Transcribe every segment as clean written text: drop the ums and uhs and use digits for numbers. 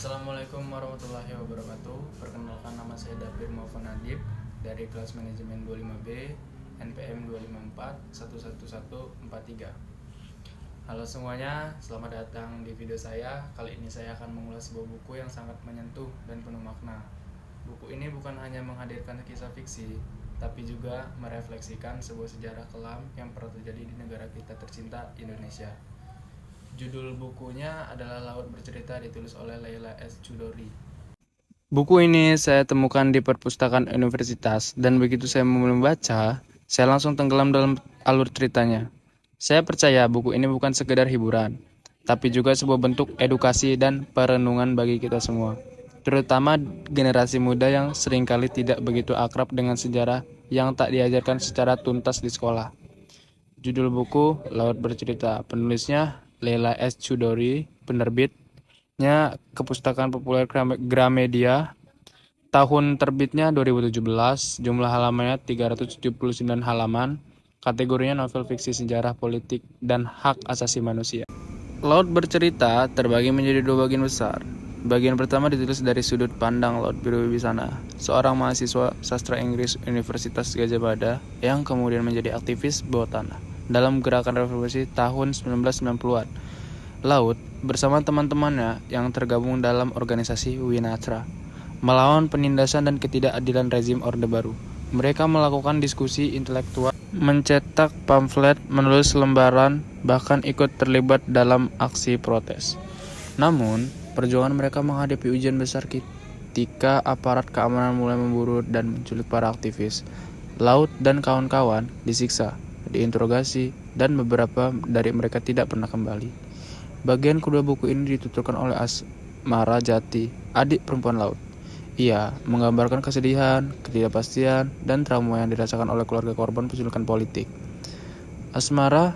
Assalamualaikum warahmatullahi wabarakatuh. Perkenalkan, nama saya Dapir Maufan Nadib dari kelas manajemen 25B NPM 254 11143. Halo semuanya, selamat datang di video saya. Kali ini saya akan mengulas sebuah buku yang sangat menyentuh dan penuh makna. Buku ini bukan hanya menghadirkan kisah fiksi, tapi juga merefleksikan sebuah sejarah kelam yang pernah terjadi di negara kita tercinta, Indonesia. Judul bukunya adalah Laut Bercerita, ditulis oleh Leila S. Chudori. Buku ini saya temukan di perpustakaan universitas, dan begitu saya mulai membaca, saya langsung tenggelam dalam alur ceritanya. Saya percaya buku ini bukan sekedar hiburan, tapi juga sebuah bentuk edukasi dan perenungan bagi kita semua, terutama generasi muda yang seringkali tidak begitu akrab dengan sejarah yang tak diajarkan secara tuntas di sekolah. Judul buku Laut Bercerita, penulisnya Leila S. Chudori, penerbitnya Kepustakaan Populer Gramedia, tahun terbitnya 2017, jumlah halamannya 379 halaman, kategorinya novel fiksi sejarah politik dan hak asasi manusia. Laut Bercerita terbagi menjadi dua bagian besar. Bagian pertama ditulis dari sudut pandang Laut Biru Wibisana, seorang mahasiswa sastra Inggris Universitas Gadjah Mada yang kemudian menjadi aktivis bawah tanah dalam gerakan revolusi tahun 1990-an. Laut bersama teman-temannya yang tergabung dalam organisasi Winatra melawan penindasan dan ketidakadilan rezim Orde Baru. Mereka melakukan diskusi intelektual, mencetak pamflet, menulis lembaran, bahkan ikut terlibat dalam aksi protes. Namun, perjuangan mereka menghadapi ujian besar ketika aparat keamanan mulai memburu dan menculik para aktivis. Laut dan kawan-kawan disiksa, diinterogasi, dan beberapa dari mereka tidak pernah kembali. Bagian kedua buku ini dituturkan oleh Asmara Jati, adik perempuan Laut. Ia menggambarkan kesedihan, ketidakpastian, dan trauma yang dirasakan oleh keluarga korban penculikan politik. Asmara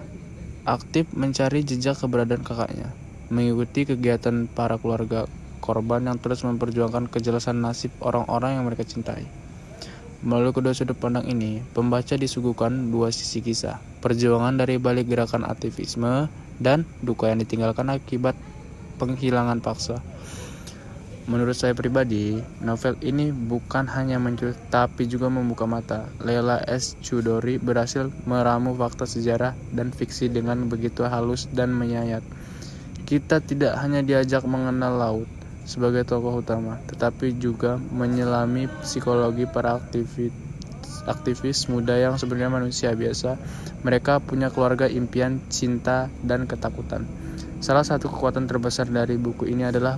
aktif mencari jejak keberadaan kakaknya, mengikuti kegiatan para keluarga korban yang terus memperjuangkan kejelasan nasib orang-orang yang mereka cintai. Melalui kedua sudut pandang ini, pembaca disuguhkan dua sisi kisah, perjuangan dari balik gerakan aktivisme dan duka yang ditinggalkan akibat penghilangan paksa. Menurut saya pribadi, novel ini bukan hanya menculik tapi juga membuka mata. Leila S. Chudori berhasil meramu fakta sejarah dan fiksi dengan begitu halus dan menyayat. Kita tidak hanya diajak mengenal laut sebagai tokoh utama, tetapi juga menyelami psikologi para aktivis muda yang sebenarnya manusia biasa. Mereka punya keluarga, impian, cinta, dan ketakutan. Salah satu kekuatan terbesar dari buku ini adalah